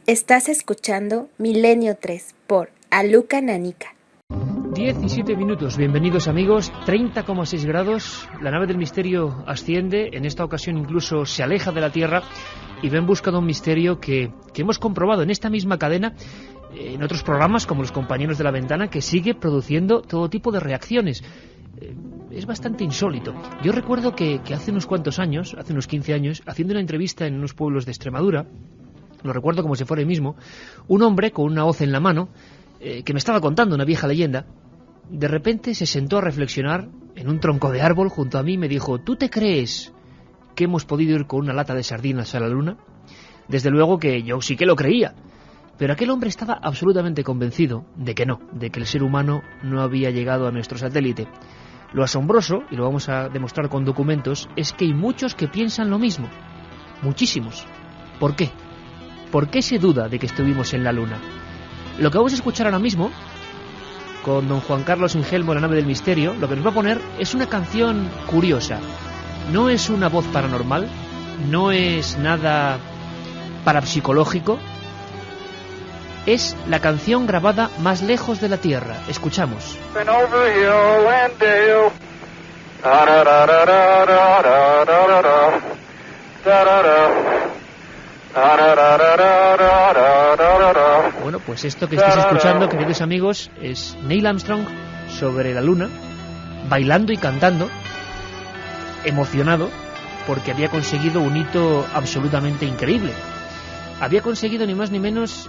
Estás escuchando Milenio 3 por Aluca Nanica. 17 minutos, bienvenidos amigos, 30,6 grados, la nave del misterio asciende, en esta ocasión incluso se aleja de la Tierra y va en busca de un misterio que hemos comprobado en esta misma cadena, en otros programas como Los Compañeros de la Ventana, que sigue produciendo todo tipo de reacciones. Es bastante insólito. Yo recuerdo que hace unos cuantos años, hace unos 15 años, haciendo una entrevista en unos pueblos de Extremadura, lo recuerdo como si fuera el mismo, un hombre con una hoz en la mano, que me estaba contando una vieja leyenda, de repente se sentó a reflexionar en un tronco de árbol junto a mí y me dijo: ¿tú te crees que hemos podido ir con una lata de sardinas a la Luna? Desde luego que yo sí que lo creía, pero aquel hombre estaba absolutamente convencido de que no, de que el ser humano no había llegado a nuestro satélite. Lo asombroso, y lo vamos a demostrar con documentos, es que hay muchos que piensan lo mismo, muchísimos. ¿Por qué? ¿Por qué se duda de que estuvimos en la Luna? Lo que vamos a escuchar ahora mismo, con don Juan Carlos Ingelmo, la nave del misterio, lo que nos va a poner es una canción curiosa. No es una voz paranormal, no es nada parapsicológico, es la canción grabada más lejos de la Tierra. Escuchamos. Bueno, pues esto que estáis escuchando, queridos amigos, es Neil Armstrong sobre la Luna, bailando y cantando, emocionado, porque había conseguido un hito absolutamente increíble. Había conseguido ni más ni menos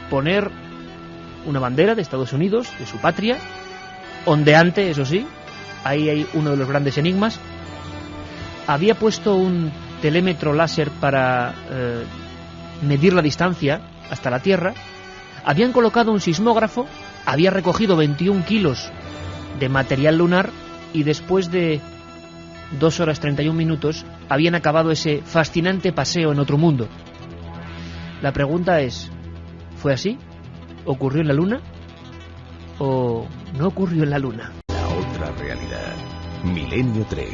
poner una bandera de Estados Unidos, de su patria, ondeante, eso sí, ahí hay uno de los grandes enigmas. Había puesto un telémetro láser para medir la distancia hasta la Tierra, habían colocado un sismógrafo, había recogido 21 kilos de material lunar y después de 2 horas 31 minutos habían acabado ese fascinante paseo en otro mundo. La pregunta es, ¿fue así? ¿Ocurrió en la Luna? ¿O no ocurrió en la Luna? La otra realidad. Milenio 3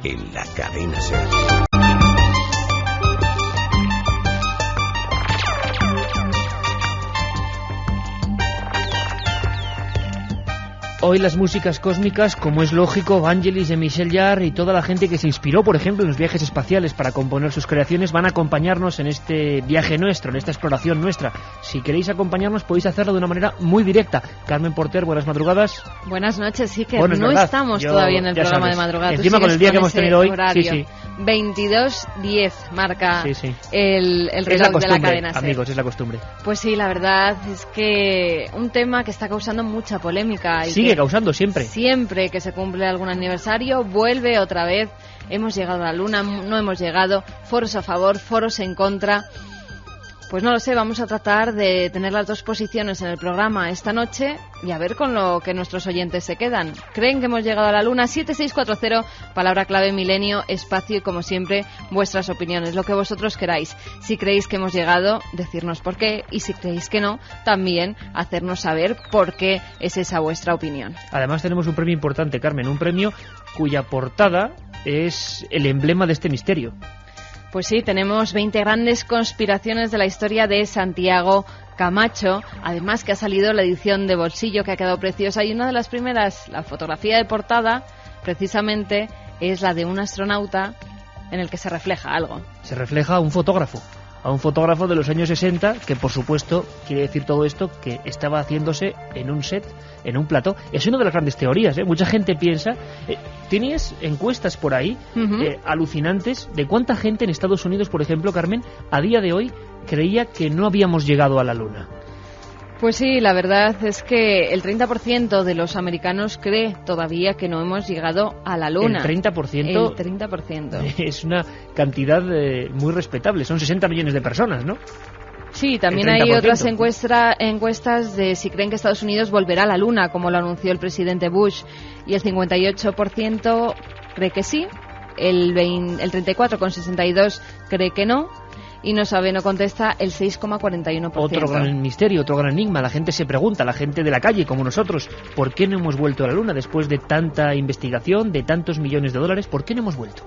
en la cadena SER. Hoy las músicas cósmicas, como es lógico, Vangelis, de Michel Jarre y toda la gente que se inspiró, por ejemplo, en los viajes espaciales para componer sus creaciones, van a acompañarnos en este viaje nuestro, en esta exploración nuestra. Si queréis acompañarnos, podéis hacerlo de una manera muy directa. Carmen Porter, buenas madrugadas. Buenas noches, sí, que bueno, no verdad. estamos todavía en el programa sabes. de madrugada. Encima con el día que hemos tenido hoy, horario. sí. 22:10 marca sí. el reloj de la cadena SER. Amigos, es la costumbre. Pues sí, la verdad es que un tema que está causando mucha polémica. Y sigue causando siempre. Siempre que se cumple algún aniversario, vuelve otra vez. Hemos llegado a la Luna, no hemos llegado, foros a favor, foros en contra. Pues no lo sé, vamos a tratar de tener las dos posiciones en el programa esta noche y a ver con lo que nuestros oyentes se quedan. ¿Creen que hemos llegado a la Luna? 7640, palabra clave milenio, espacio y como siempre vuestras opiniones, lo que vosotros queráis. Si creéis que hemos llegado, decirnos por qué, y si creéis que no, también hacernos saber por qué es esa vuestra opinión. Además tenemos un premio importante, Carmen, un premio cuya portada es el emblema de este misterio. Pues sí, tenemos 20 grandes conspiraciones de la historia de Santiago Camacho, además que ha salido la edición de bolsillo que ha quedado preciosa y una de las primeras, la fotografía de portada, precisamente es la de un astronauta en el que se refleja algo. Se refleja a un fotógrafo de los años 60 que por supuesto quiere decir todo esto que estaba haciéndose en un set, en un plató. Es una de las grandes teorías, mucha gente piensa, tienes encuestas por ahí alucinantes de cuánta gente en Estados Unidos, por ejemplo, Carmen, a día de hoy creía que no habíamos llegado a la Luna. Pues sí, la verdad es que el 30% de los americanos cree todavía que no hemos llegado a la Luna. ¿El 30%? El 30%. Es una cantidad muy respetable, son 60 millones de personas, ¿no? Sí, también hay otras encuestas de si creen que Estados Unidos volverá a la Luna, como lo anunció el presidente Bush, y el 58% cree que sí, el 34,62% cree que no, y no sabe, no contesta el 6,41%. Otro gran misterio, otro gran enigma. La gente se pregunta, la gente de la calle como nosotros, ¿por qué no hemos vuelto a la Luna después de tanta investigación, de tantos millones de dólares? ¿Por qué no hemos vuelto?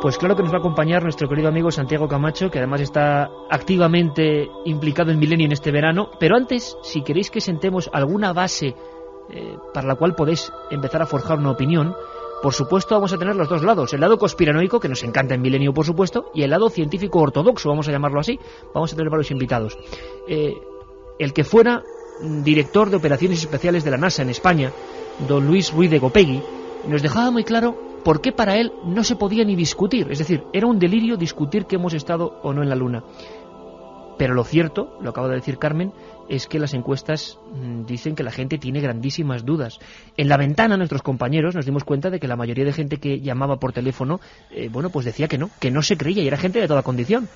Pues claro que nos va a acompañar nuestro querido amigo Santiago Camacho, que además está activamente implicado en Milenio en este verano. Pero antes, si queréis que sentemos alguna base para la cual podéis empezar a forjar una opinión, por supuesto vamos a tener los dos lados. El lado conspiranoico, que nos encanta en Milenio, por supuesto, y el lado científico ortodoxo, vamos a llamarlo así. Vamos a tener varios invitados. El que fuera director de operaciones especiales de la NASA en España, don Luis Ruiz de Gopegui, nos dejaba muy claro por qué para él no se podía ni discutir. Es decir, era un delirio discutir que hemos estado o no en la Luna. Pero lo cierto, lo acaba de decir Carmen, es que las encuestas dicen que la gente tiene grandísimas dudas. En La Ventana, nuestros compañeros, nos dimos cuenta de que la mayoría de gente que llamaba por teléfono, pues decía que no se creía, y era gente de toda condición.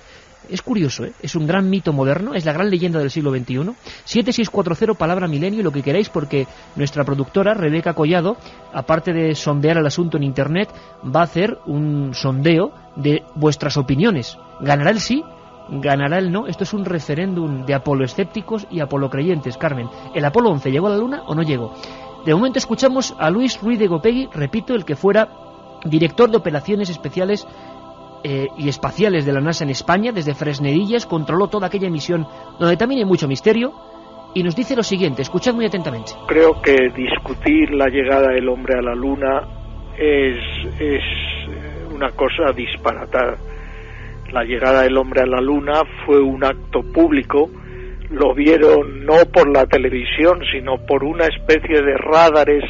Es curioso, es un gran mito moderno, es la gran leyenda del siglo XXI. 7640 palabra milenio y lo que queráis, porque nuestra productora, Rebeca Collado, aparte de sondear el asunto en Internet, va a hacer un sondeo de vuestras opiniones. ¿Ganará el sí? ¿Ganará el no? Esto es un referéndum de apoloescépticos y apolocreyentes, Carmen. ¿El Apolo 11 llegó a la Luna o no llegó? De momento escuchamos a Luis Ruiz de Gopegui, repito, el que fuera director de operaciones especiales y espaciales de la NASA en España. Desde Fresnedillas controló toda aquella misión donde también hay mucho misterio, y nos dice lo siguiente, escuchad muy atentamente. Creo que discutir la llegada del hombre a la Luna es una cosa disparatada. La llegada del hombre a la Luna fue un acto público, lo vieron no por la televisión, sino por una especie de radares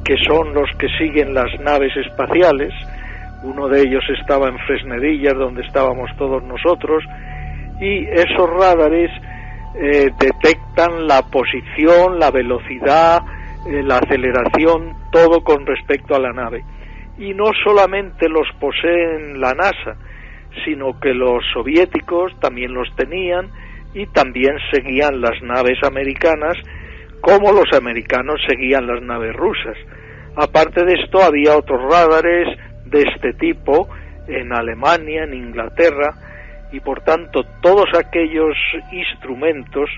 que son los que siguen las naves espaciales. Uno de ellos estaba en Fresnedillas, donde estábamos todos nosotros, y esos radares detectan la posición, la velocidad, la aceleración, todo con respecto a la nave. Y no solamente los poseen la NASA, sino que los soviéticos también los tenían, y también seguían las naves americanas, como los americanos seguían las naves rusas. Aparte de esto, había otros radares de este tipo en Alemania, en Inglaterra, y por tanto todos aquellos instrumentos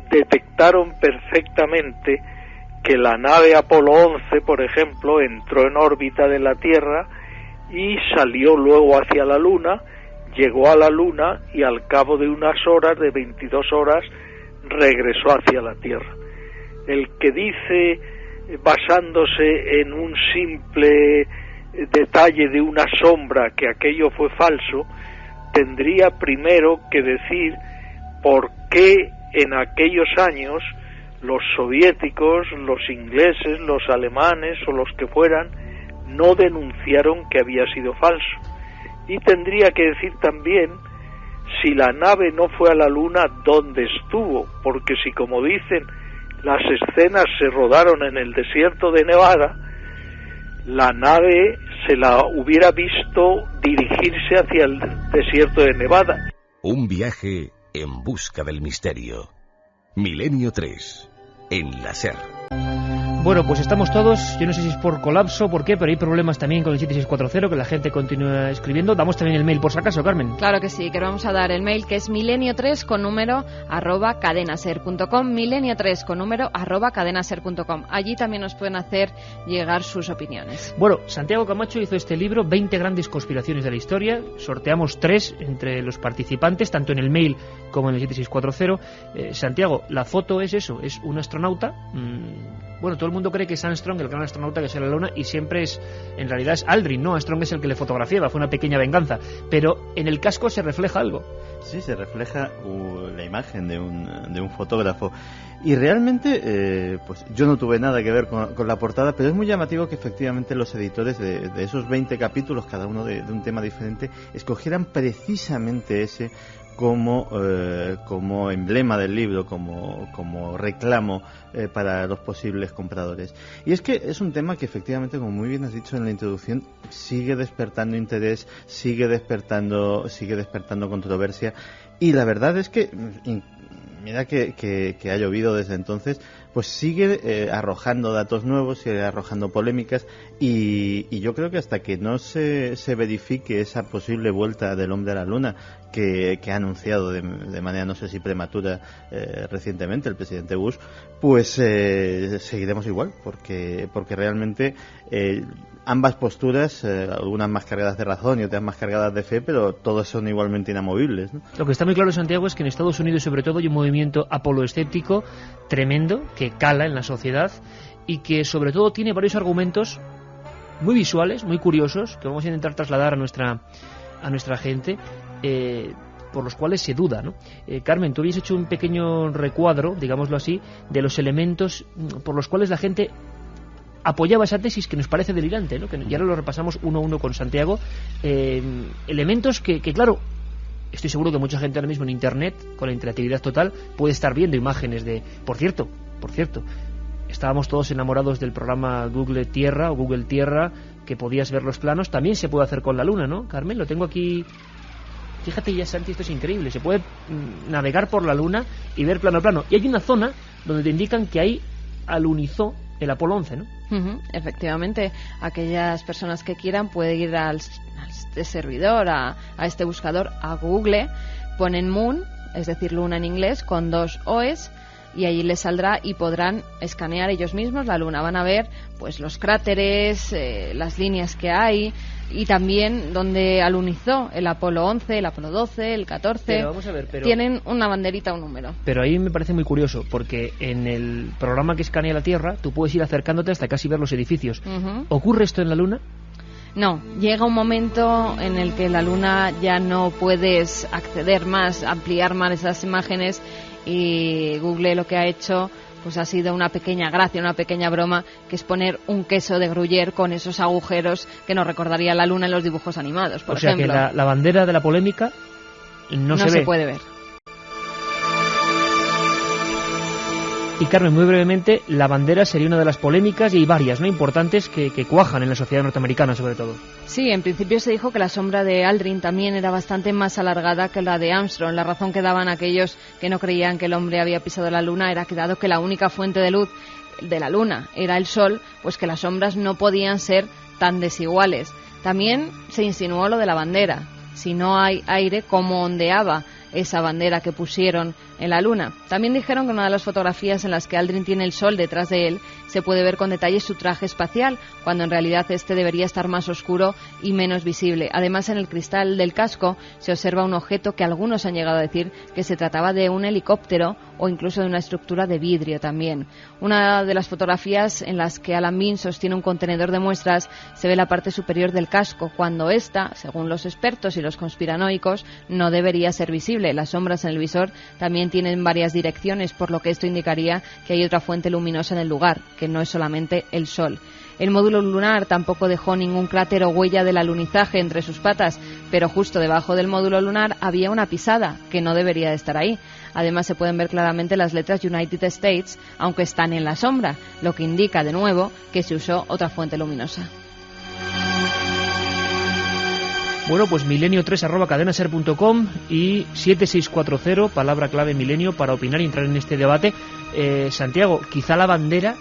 detectaron perfectamente que la nave Apolo 11, por ejemplo, entró en órbita de la Tierra y salió luego hacia la Luna, llegó a la Luna y al cabo de unas horas, de 22 horas, regresó hacia la Tierra. El que dice, basándose en un simple detalle de una sombra, que aquello fue falso, tendría primero que decir por qué en aquellos años los soviéticos, los ingleses, los alemanes o los que fueran no denunciaron que había sido falso. Y tendría que decir también si la nave no fue a la Luna, ¿dónde estuvo? Porque si, como dicen, las escenas se rodaron en el desierto de Nevada, la nave se la hubiera visto dirigirse hacia el desierto de Nevada. Un viaje en busca del misterio. Milenio 3, en la SER. Bueno, pues estamos todos, yo no sé si es por colapso o por qué, pero hay problemas también con el 7640, que la gente continúa escribiendo. Damos también el mail por si acaso, Carmen. Claro que sí, que vamos a dar el mail, que es milenio3 con número @cadenaser.com, milenio3 con número @cadenaser.com. Allí también nos pueden hacer llegar sus opiniones. Bueno, Santiago Camacho hizo este libro, 20 grandes conspiraciones de la historia. Sorteamos 3 entre los participantes, tanto en el mail como en el 7640. Santiago, la foto es eso, es un astronauta. Bueno, todo el mundo cree que es Armstrong, el gran astronauta que sale a la Luna, y siempre en realidad es Aldrin, ¿no? Armstrong es el que le fotografiaba, fue una pequeña venganza. Pero en el casco se refleja algo. Sí, se refleja la imagen de un fotógrafo. Y realmente, pues yo no tuve nada que ver con la portada, pero es muy llamativo que efectivamente los editores de esos 20 capítulos, cada uno de un tema diferente, escogieran precisamente ese como emblema del libro, como reclamo para los posibles compradores. Y es que es un tema que efectivamente, como muy bien has dicho en la introducción, sigue despertando interés, sigue despertando controversia, y la verdad es que mira que ha llovido desde entonces, pues sigue arrojando datos nuevos, sigue arrojando polémicas, y yo creo que hasta que no se verifique esa posible vuelta del hombre a la Luna que ha anunciado de manera no sé si prematura recientemente el presidente Bush, pues seguiremos igual, porque realmente ambas posturas, algunas más cargadas de razón y otras más cargadas de fe, pero todas son igualmente inamovibles, ¿no? Lo que está muy claro, Santiago, es que en Estados Unidos, sobre todo, hay un movimiento apoloescéptico tremendo que cala en la sociedad y que, sobre todo, tiene varios argumentos muy visuales, muy curiosos, que vamos a intentar trasladar a nuestra gente, por los cuales se duda, ¿no? Carmen, tú habías hecho un pequeño recuadro, digámoslo así, de los elementos por los cuales la gente apoyaba esa tesis que nos parece delirante, ¿no? Que ya lo repasamos uno a uno con Santiago. Elementos que, claro, estoy seguro que mucha gente ahora mismo en Internet, con la interactividad total, puede estar viendo imágenes de... Por cierto, estábamos todos enamorados del programa Google Tierra o Google Tierra, que podías ver los planos. También se puede hacer con la Luna, ¿no, Carmen? Lo tengo aquí... Fíjate ya, Santi, esto es increíble. Se puede navegar por la Luna y ver plano a plano. Y hay una zona donde te indican que ahí alunizó el Apolo 11, ¿no? Efectivamente, aquellas personas que quieran pueden ir a este servidor, a este buscador, a Google, ponen Moon, es decir, Luna en inglés, con 2 O's, y allí les saldrá y podrán escanear ellos mismos la Luna. Van a ver pues los cráteres, las líneas que hay, y también donde alunizó el Apolo 11, el Apolo 12, el 14. Pero vamos a ver, tienen una banderita, un número. Pero ahí me parece muy curioso, porque en el programa que escanea la Tierra, tú puedes ir acercándote hasta casi ver los edificios. ¿Ocurre esto en la Luna? No, llega un momento en el que la Luna ya no puedes acceder más, ampliar más esas imágenes, y Google lo que ha hecho pues ha sido una pequeña gracia, una pequeña broma, que es poner un queso de Gruyère con esos agujeros que nos recordaría la Luna en los dibujos animados, por ejemplo. O sea que la bandera de la polémica no se puede ver. Y Carmen, muy brevemente, la bandera sería una de las polémicas, y hay varias, ¿no?, importantes que cuajan en la sociedad norteamericana, sobre todo. Sí, en principio se dijo que la sombra de Aldrin también era bastante más alargada que la de Armstrong. La razón que daban aquellos que no creían que el hombre había pisado la Luna era que, dado que la única fuente de luz de la Luna era el Sol, pues que las sombras no podían ser tan desiguales. También se insinuó lo de la bandera. Si no hay aire, ¿cómo ondeaba esa bandera que pusieron en la Luna? También dijeron que una de las fotografías en las que Aldrin tiene el Sol detrás de él se puede ver con detalle su traje espacial, cuando en realidad este debería estar más oscuro y menos visible. Además, en el cristal del casco se observa un objeto que algunos han llegado a decir que se trataba de un helicóptero o incluso de una estructura de vidrio también. Una de las fotografías en las que Alan Bean sostiene un contenedor de muestras se ve la parte superior del casco, cuando esta, según los expertos y los conspiranoicos, no debería ser visible. Las sombras en el visor también tienen varias direcciones, por lo que esto indicaría que hay otra fuente luminosa en el lugar, que no es solamente el Sol. El módulo lunar tampoco dejó ningún cráter o huella del alunizaje entre sus patas, pero justo debajo del módulo lunar había una pisada que no debería de estar ahí. Además, se pueden ver claramente las letras United States, aunque están en la sombra, lo que indica de nuevo que se usó otra fuente luminosa. Bueno, pues milenio3@cadenaser.com y 7640, palabra clave milenio, para opinar y entrar en este debate. Santiago, quizá la bandera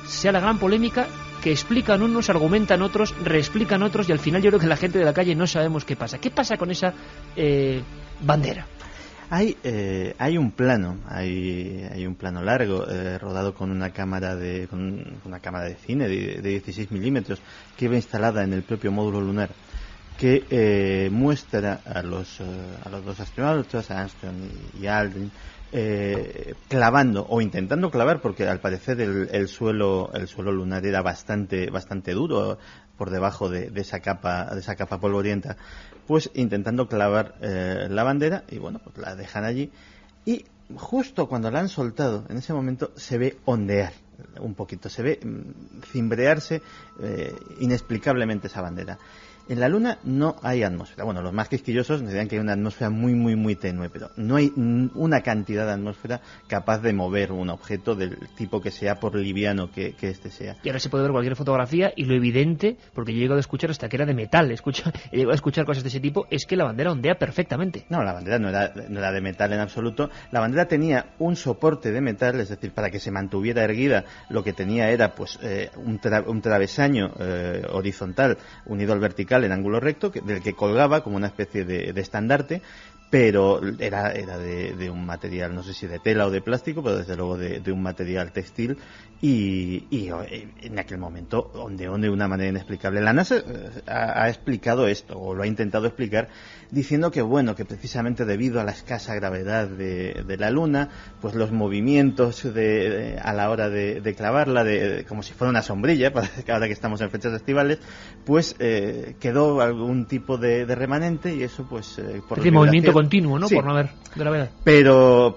sea la gran polémica que explican unos, argumentan otros, reexplican otros, y al final yo creo que la gente de la calle no sabemos qué pasa. ¿Qué pasa con esa bandera? Hay un plano, hay un plano largo, rodado con una cámara de cine de 16 milímetros que iba instalada en el propio módulo lunar, que muestra a los dos astronautas, a Armstrong y Aldrin, clavando o intentando clavar, porque al parecer el suelo lunar era bastante duro por debajo de esa capa polvorienta, pues intentando clavar la bandera, y bueno, pues la dejan allí, y justo cuando la han soltado, en ese momento se ve ondear un poquito, se ve cimbrearse inexplicablemente esa bandera. En la Luna no hay atmósfera. Bueno, los más quisquillosos nos dirán que hay una atmósfera muy tenue, pero no hay una cantidad de atmósfera capaz de mover un objeto del tipo que sea, por liviano que este sea. Y ahora se puede ver cualquier fotografía, y lo evidente, porque yo he llegado a escuchar hasta que era de metal, he llegado a escuchar cosas de ese tipo, es que la bandera ondea perfectamente. No, la bandera no era de metal en absoluto. La bandera tenía un soporte de metal, es decir, para que se mantuviera erguida, lo que tenía era pues un travesaño horizontal unido al vertical en ángulo recto, del que colgaba como una especie de estandarte, pero era de un material, no sé si de tela o de plástico, pero desde luego de un material textil, y en aquel momento ondeó de una manera inexplicable. La NASA ha explicado esto, o lo ha intentado explicar, diciendo que bueno, que precisamente debido a la escasa gravedad de la Luna, pues los movimientos a la hora de clavarla, como si fuera una sombrilla, ahora que estamos en fechas estivales, pues quedó algún tipo de remanente, y eso pues por es decir, movimiento continuo, ¿no? Sí. Por no haber gravedad. Pero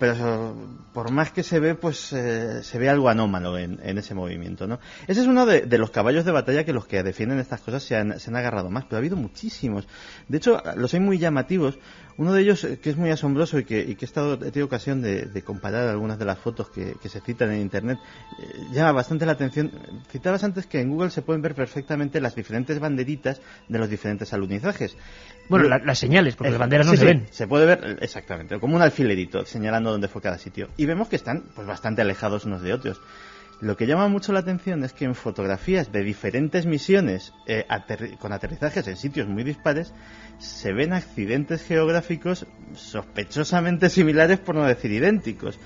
por más que se ve, pues se ve algo anómalo en ese movimiento, ¿no? Ese es uno de los caballos de batalla que los que defienden estas cosas se han agarrado más, pero ha habido muchísimos. De hecho, los hay muy llamativos. Uno de ellos, que es muy asombroso y que he tenido ocasión de comparar algunas de las fotos que se citan en Internet, llama bastante la atención. Citabas antes que en Google se pueden ver perfectamente las diferentes banderitas de los diferentes alunizajes. Bueno, las señales, porque las banderas no se ven. Se puede ver, exactamente, como un alfilerito señalando dónde fue cada sitio. Y vemos que están pues bastante alejados unos de otros. Lo que llama mucho la atención es que en fotografías de diferentes misiones con aterrizajes en sitios muy dispares se ven accidentes geográficos sospechosamente similares, por no decir idénticos,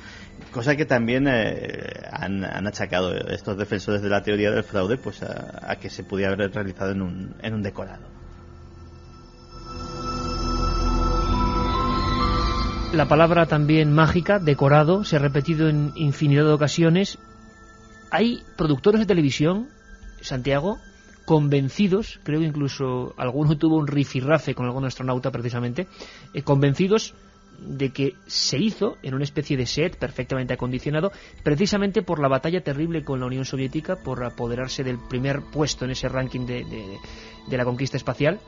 cosa que también han achacado estos defensores de la teoría del fraude pues a que se pudiera haber realizado en un decorado. La palabra también mágica, decorado, se ha repetido en infinidad de ocasiones. Hay productores de televisión, Santiago, convencidos, creo que incluso alguno tuvo un rifirrafe con algún astronauta precisamente, convencidos de que se hizo en una especie de set perfectamente acondicionado, precisamente por la batalla terrible con la Unión Soviética, por apoderarse del primer puesto en ese ranking de la conquista espacial.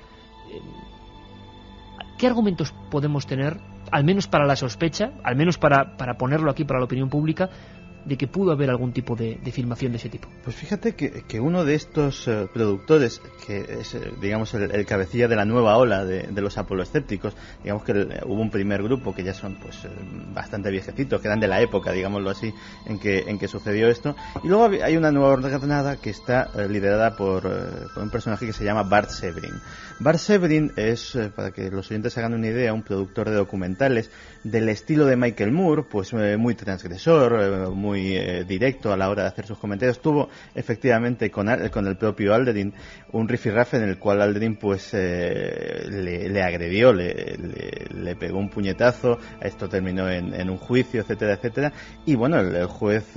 ¿Qué argumentos podemos tener, al menos para la sospecha, al menos para ponerlo aquí para la opinión pública, de que pudo haber algún tipo de filmación de ese tipo? Pues fíjate que uno de estos productores, que es digamos el cabecilla de la nueva ola de los apoloescépticos, digamos que hubo un primer grupo que ya son pues bastante viejecitos, que eran de la época, digámoslo así, en que sucedió esto, y luego hay una nueva ordenada que está liderada por un personaje que se llama Bart Severin. Bart Severin es, para que los oyentes se hagan una idea, un productor de documentales del estilo de Michael Moore, pues muy transgresor, muy directo a la hora de hacer sus comentarios. Tuvo efectivamente con el propio Aldrin un rifirrafe en el cual Aldrin pues le agredió, le pegó un puñetazo. Esto terminó en un juicio, etcétera, etcétera, y bueno, el juez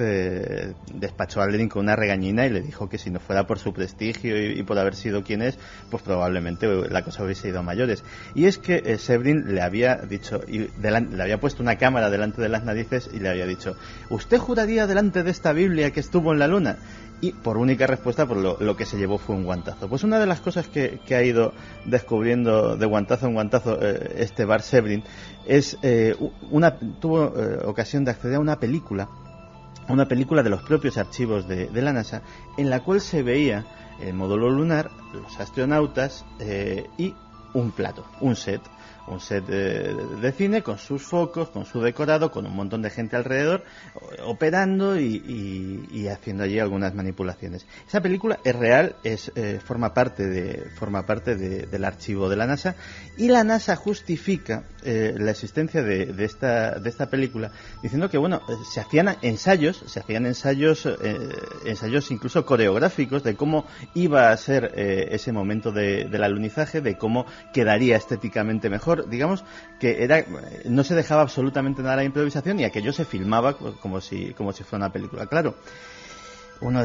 despachó a Aldrin con una regañina y le dijo que si no fuera por su prestigio y por haber sido quien es, pues probablemente la cosa hubiese ido a mayores. Y es que Severin le había dicho, le había puesto una cámara delante de las narices y le había dicho: ¿usted juraría delante de esta Biblia que estuvo en la Luna? Y por única respuesta, por lo que se llevó fue un guantazo. Pues una de las cosas que ha ido descubriendo de guantazo en guantazo este Bart Severin es tuvo ocasión de acceder a una película de los propios archivos de la NASA, en la cual se veía el módulo lunar, los astronautas y un plato, un set de cine con sus focos, con su decorado, con un montón de gente alrededor operando y haciendo allí algunas manipulaciones. Esa película es real, forma parte del archivo de la NASA, y la NASA justifica la existencia de esta película diciendo que bueno, se hacían ensayos incluso coreográficos de cómo iba a ser ese momento del alunizaje, de cómo quedaría estéticamente mejor. Digamos que no se dejaba absolutamente nada a la improvisación, y aquello se filmaba como si fuera una película. Claro, uno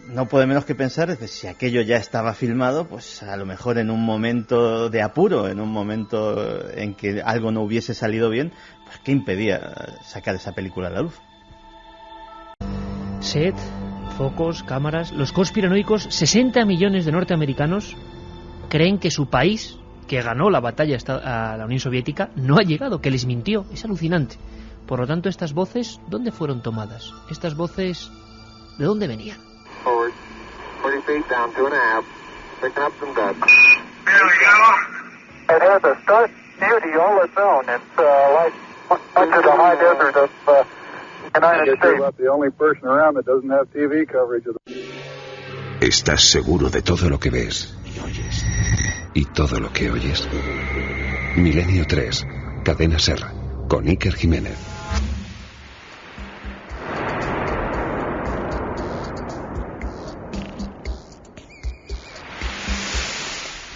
no puede menos que pensar, es decir, si aquello ya estaba filmado, pues a lo mejor en un momento de apuro, en un momento en que algo no hubiese salido bien, pues ¿qué impedía sacar esa película a la luz? Set, focos, cámaras. Los conspiranoicos, 60 millones de norteamericanos, creen que su país, que ganó la batalla a la Unión Soviética, no ha llegado, que les mintió. Es alucinante. Por lo tanto, estas voces, ¿dónde fueron tomadas? Estas voces, ¿de dónde venían? Forward, 40 feet down, 2.5, picking up some dust. It has a stark beauty all its own. It's like much of the high desert of United States. The only person around that doesn't have TV coverage of the... ¿Estás seguro de todo lo que ves y oyes? ¿Y todo lo que oyes? Milenio 3, Cadena SER, con Iker Jiménez.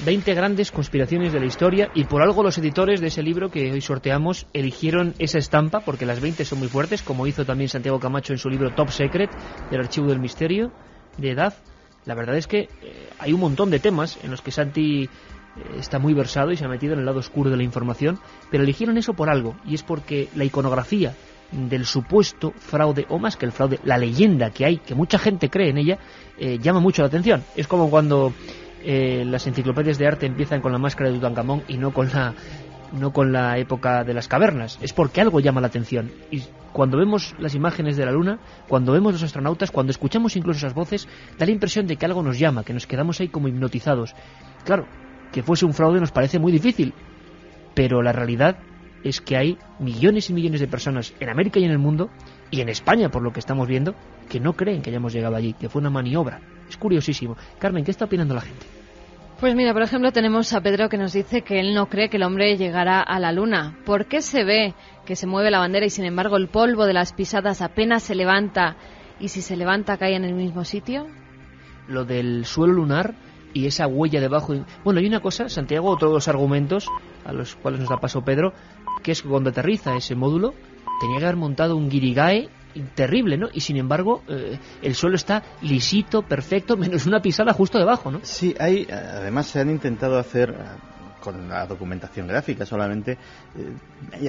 «20 grandes conspiraciones de la historia», y por algo los editores de ese libro que hoy sorteamos eligieron esa estampa, porque las 20 son muy fuertes, como hizo también Santiago Camacho en su libro Top Secret, del Archivo del Misterio, de Edad. La verdad es que hay un montón de temas en los que Santi está muy versado y se ha metido en el lado oscuro de la información, pero eligieron eso por algo, y es porque la iconografía del supuesto fraude, o más que el fraude, la leyenda que hay, que mucha gente cree en ella, llama mucho la atención. Es como cuando las enciclopedias de arte empiezan con la máscara de Tutankamón y no con la época de las cavernas. Es porque algo llama la atención. Y cuando vemos las imágenes de la Luna, cuando vemos los astronautas, cuando escuchamos incluso esas voces, da la impresión de que algo nos llama, que nos quedamos ahí como hipnotizados. Claro, que fuese un fraude nos parece muy difícil, pero la realidad es que hay millones y millones de personas en América y en el mundo, y en España, por lo que estamos viendo, que no creen que hayamos llegado allí, que fue una maniobra. Es curiosísimo. Carmen, ¿qué está opinando la gente? Pues mira, por ejemplo, tenemos a Pedro que nos dice que él no cree que el hombre llegará a la Luna. ¿Por qué se ve que se mueve la bandera y sin embargo el polvo de las pisadas apenas se levanta, y si se levanta cae en el mismo sitio? Lo del suelo lunar y esa huella debajo. Bueno, hay una cosa, Santiago, todos los argumentos a los cuales nos da paso Pedro, que es que cuando aterriza ese módulo tenía que haber montado un guirigay terrible, ¿no? Y sin embargo el suelo está lisito, perfecto, menos una pisada justo debajo, ¿no? Sí, además se han intentado hacer con la documentación gráfica solamente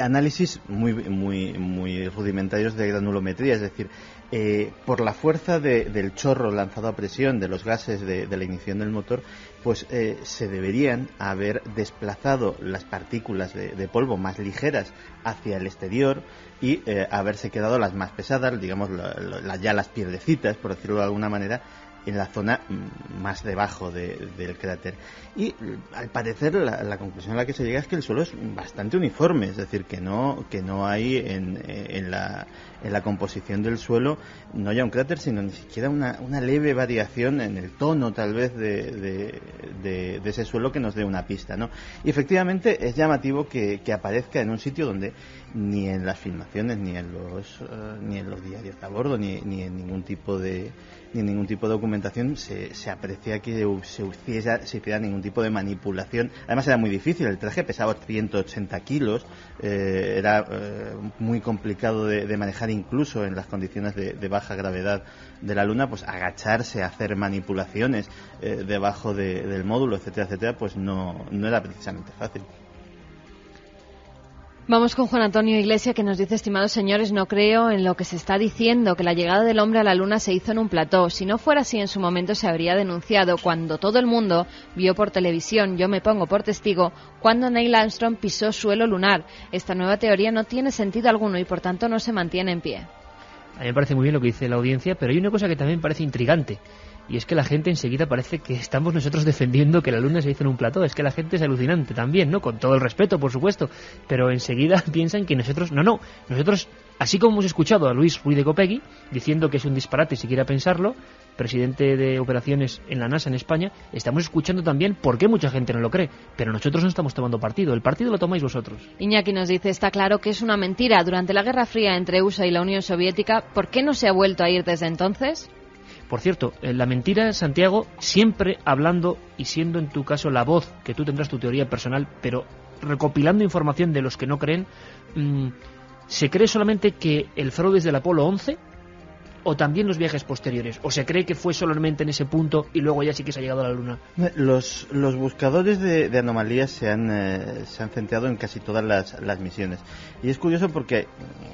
análisis muy rudimentarios de granulometría, es decir, por la fuerza del chorro lanzado a presión de los gases de la ignición del motor, pues se deberían haber desplazado las partículas de polvo más ligeras hacia el exterior y haberse quedado las más pesadas, digamos ya las piedrecitas, por decirlo de alguna manera, en la zona más debajo del cráter. Y al parecer la conclusión a la que se llega es que el suelo es bastante uniforme, es decir, que no hay en la composición del suelo no haya un cráter, sino ni siquiera una leve variación en el tono tal vez de ese suelo que nos dé una pista, ¿no? Y efectivamente es llamativo que aparezca en un sitio donde ni en las filmaciones ni en los diarios a bordo ni en ningún tipo de documentación se aprecia que se hiciera ningún tipo de manipulación. Además era muy difícil, el traje pesaba 180 kilos, era muy complicado de manejar incluso en las condiciones de baja gravedad de la Luna, pues agacharse, hacer manipulaciones debajo del módulo, etcétera, etcétera, pues no era precisamente fácil. Vamos con Juan Antonio Iglesia, que nos dice: estimados señores, no creo en lo que se está diciendo, que la llegada del hombre a la Luna se hizo en un plató. Si no fuera así, en su momento se habría denunciado cuando todo el mundo vio por televisión, yo me pongo por testigo, cuando Neil Armstrong pisó suelo lunar. Esta nueva teoría no tiene sentido alguno y por tanto no se mantiene en pie. A mí me parece muy bien lo que dice la audiencia, pero hay una cosa que también me parece intrigante, y es que la gente enseguida parece que estamos nosotros defendiendo que la Luna se hizo en un plató. Es que la gente es alucinante también, ¿no? Con todo el respeto, por supuesto, pero enseguida piensan que nosotros... Nosotros, así como hemos escuchado a Luis Ruiz de Copegui diciendo que es un disparate si quiera pensarlo, presidente de operaciones en la NASA en España, estamos escuchando también por qué mucha gente no lo cree, pero nosotros no estamos tomando partido, el partido lo tomáis vosotros. Iñaki nos dice: está claro que es una mentira. Durante la Guerra Fría entre USA y la Unión Soviética, ¿por qué no se ha vuelto a ir desde entonces? Por cierto, la mentira, Santiago, siempre hablando y siendo en tu caso la voz, que tú tendrás tu teoría personal, pero recopilando información de los que no creen, ¿se cree solamente que el fraude es del Apolo 11 o también los viajes posteriores? ¿O se cree que fue solamente en ese punto y luego ya sí que se ha llegado a la Luna? Los buscadores de anomalías se han centrado en casi todas las misiones. Y es curioso porque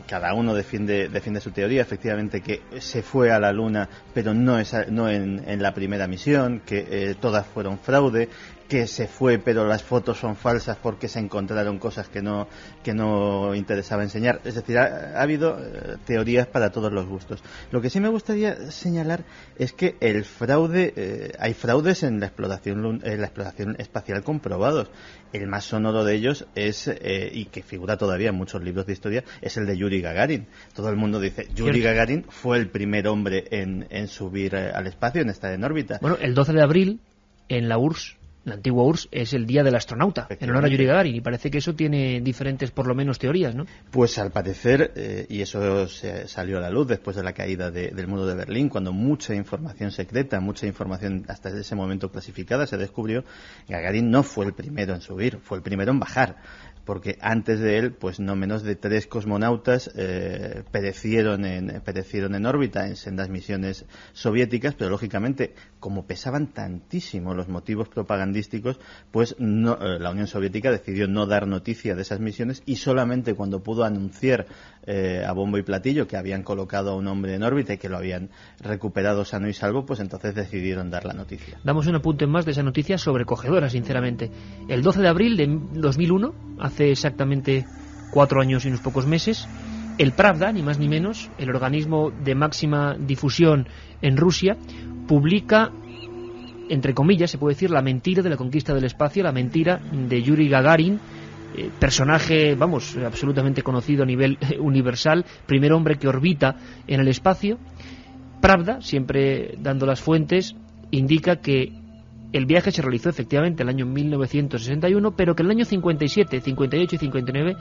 cada uno defiende su teoría, efectivamente, que se fue a la Luna, pero no en la primera misión, que todas fueron fraude, que se fue pero las fotos son falsas porque se encontraron cosas que no interesaba enseñar. Es decir, ha habido teorías para todos los gustos. Lo que sí me gustaría señalar es que el fraude, hay fraudes en la exploración espacial comprobados. El más sonoro de ellos es, y que figura todavía en muchos libros de historia, es el de Yuri Gagarin. Todo el mundo dice, Yuri Gagarin fue el primer hombre en subir al espacio, en estar en órbita. Bueno, el 12 de abril, en la URSS, la antigua URSS, es el Día del Astronauta, en honor a Yuri Gagarin, y parece que eso tiene diferentes, por lo menos, teorías, ¿no? Pues al parecer, y eso salió a la luz después de la caída del muro de Berlín, cuando mucha información secreta, mucha información hasta ese momento clasificada se descubrió, Gagarin no fue el primero en subir, fue el primero en bajar, porque antes de él, pues no menos de 3 cosmonautas perecieron en órbita en sendas misiones soviéticas, pero lógicamente, como pesaban tantísimo los motivos propagandísticos, pues la Unión Soviética decidió no dar noticia de esas misiones, y solamente cuando pudo anunciar a bombo y platillo que habían colocado a un hombre en órbita y que lo habían recuperado sano y salvo, pues entonces decidieron dar la noticia. Damos un apunte más de esa noticia sobrecogedora, sinceramente. El 12 de abril de 2001, hace exactamente 4 años y unos pocos meses, el Pravda, ni más ni menos, el organismo de máxima difusión en Rusia, publica, entre comillas, se puede decir, la mentira de la conquista del espacio, la mentira de Yuri Gagarin, personaje, vamos, absolutamente conocido a nivel universal, primer hombre que orbita en el espacio. Pravda, siempre dando las fuentes, indica que el viaje se realizó efectivamente el año 1961, pero que en el año 57, 58 y 59,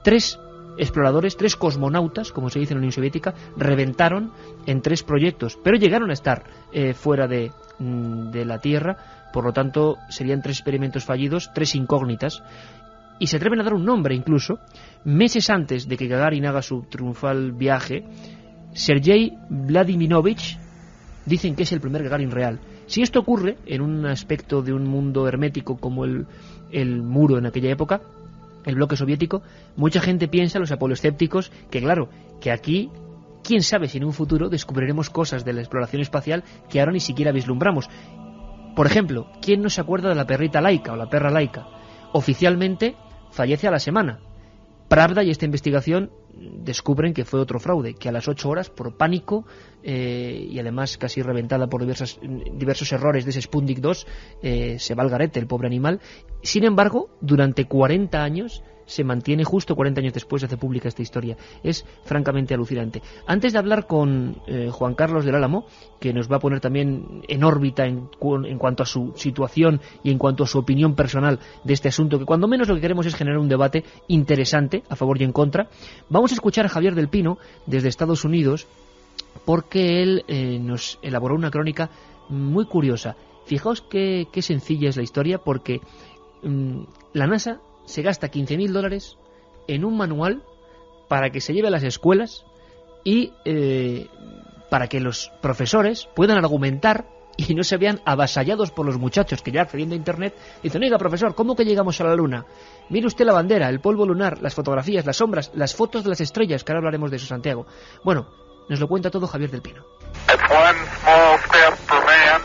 3 exploradores, 3 cosmonautas, como se dice en la Unión Soviética, reventaron en 3 proyectos, pero llegaron a estar fuera de la Tierra. Por lo tanto, serían 3 experimentos fallidos, 3 incógnitas, y se atreven a dar un nombre incluso. Meses antes de que Gagarin haga su triunfal viaje, Sergei Vladimirovich dicen que es el primer Gagarin real. Si esto ocurre en un aspecto de un mundo hermético como el muro en aquella época, el bloque soviético, mucha gente piensa, los apoloescépticos, que claro, que aquí, quién sabe si en un futuro descubriremos cosas de la exploración espacial que ahora ni siquiera vislumbramos. Por ejemplo, ¿quién no se acuerda de la perrita Laika o la perra Laika? Oficialmente fallece a la semana. Pravda y esta investigación descubren que fue otro fraude, que a las 8 horas, por pánico y además casi reventada por diversos errores de ese Sputnik 2, se va al garete el pobre animal. Sin embargo, durante 40 años se mantiene, justo 40 años después se hace pública esta historia. Es francamente alucinante. Antes de hablar con Juan Carlos del Álamo, que nos va a poner también en órbita en cuanto a su situación y en cuanto a su opinión personal de este asunto, que cuando menos lo que queremos es generar un debate interesante a favor y en contra, vamos a escuchar a Javier del Pino desde Estados Unidos, porque él nos elaboró una crónica muy curiosa. Fijaos qué sencilla es la historia, porque la NASA se gasta $15.000 en un manual para que se lleve a las escuelas y para que los profesores puedan argumentar y no se vean avasallados por los muchachos que ya accediendo a Internet dicen: oiga, profesor, ¿cómo que llegamos a la Luna? Mire usted la bandera, el polvo lunar, las fotografías, las sombras, las fotos de las estrellas, que ahora hablaremos de eso, Santiago. Bueno, nos lo cuenta todo Javier del Pino.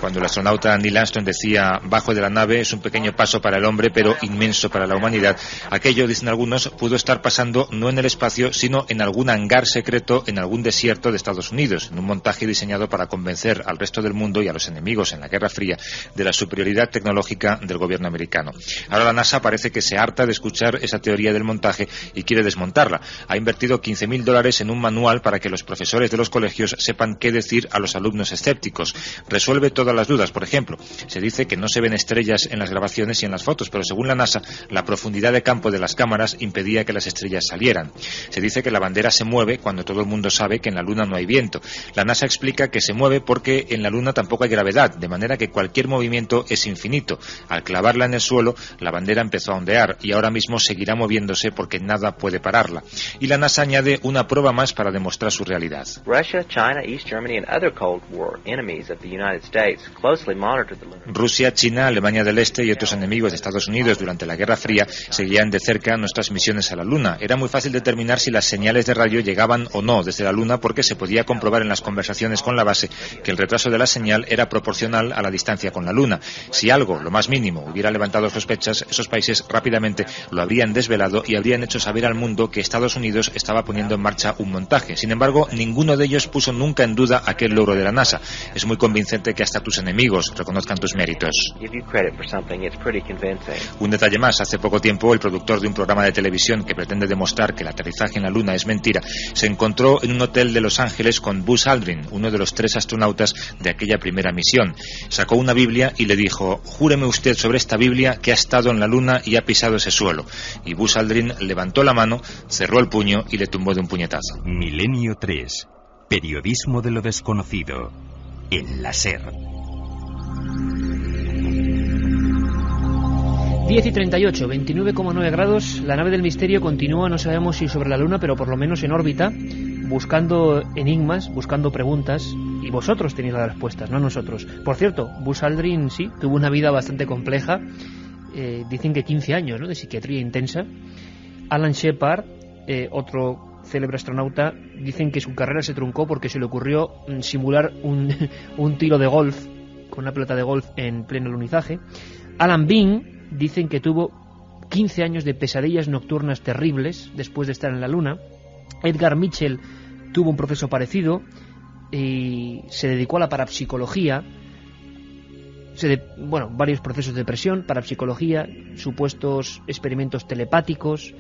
Cuando el astronauta Neil Armstrong decía bajo de la nave es un pequeño paso para el hombre pero inmenso para la humanidad, aquello, dicen algunos, pudo estar pasando no en el espacio sino en algún hangar secreto en algún desierto de Estados Unidos, en un montaje diseñado para convencer al resto del mundo y a los enemigos en la Guerra Fría de la superioridad tecnológica del gobierno americano. Ahora la NASA parece que se harta de escuchar esa teoría del montaje y quiere desmontarla. Ha invertido $15.000 en un manual para que los profesores de los colegios sepan qué decir a los alumnos escépticos. Resuelve todas las dudas. Por ejemplo, se dice que no se ven estrellas en las grabaciones y en las fotos, pero según la NASA, la profundidad de campo de las cámaras impedía que las estrellas salieran. Se dice que la bandera se mueve cuando todo el mundo sabe que en la Luna no hay viento. La NASA explica que se mueve porque en la Luna tampoco hay gravedad, de manera que cualquier movimiento es infinito. Al clavarla en el suelo, la bandera empezó a ondear y ahora mismo seguirá moviéndose porque nada puede pararla. Y la NASA añade una prueba más para demostrar su realidad. Rusia, China, Alemania del Este y otros enemigos de Estados Unidos durante la Guerra Fría seguían de cerca nuestras misiones a la Luna. Era muy fácil determinar si las señales de radio llegaban o no desde la Luna porque se podía comprobar en las conversaciones con la base que el retraso de la señal era proporcional a la distancia con la Luna. Si algo, lo más mínimo, hubiera levantado sospechas, esos países rápidamente lo habrían desvelado y habrían hecho saber al mundo que Estados Unidos estaba poniendo en marcha un montaje. Sin embargo, ninguno de ellos puso nunca en duda aquel logro de la NASA. Es muy convincente que hasta tus enemigos reconozcan tus méritos. Un detalle más, hace poco tiempo el productor de un programa de televisión que pretende demostrar que el aterrizaje en la Luna es mentira, se encontró en un hotel de Los Ángeles con Buzz Aldrin, uno de los 3 astronautas de aquella primera misión. Sacó una Biblia y le dijo: júreme usted sobre esta Biblia que ha estado en la Luna y ha pisado ese suelo. Y Buzz Aldrin levantó la mano, cerró el puño y le tumbó de un puñetazo. Milenio 3. Periodismo de lo desconocido. En la SER. 10 y 38, 29,9 grados. La nave del misterio continúa, no sabemos si sobre la Luna, pero por lo menos en órbita, buscando enigmas, buscando preguntas. Y vosotros tenéis las respuestas, no nosotros. Por cierto, Buzz Aldrin sí, tuvo una vida bastante compleja. Dicen que 15 años, ¿no?, de psiquiatría intensa. Alan Shepard, otro célebre astronauta, dicen que su carrera se truncó porque se le ocurrió simular un tiro de golf con una pelota de golf en pleno alunizaje. Alan Bean, dicen que tuvo 15 años de pesadillas nocturnas terribles después de estar en la Luna. Edgar Mitchell tuvo un proceso parecido y se dedicó a la parapsicología. Varios procesos de depresión, parapsicología, supuestos experimentos telepáticos.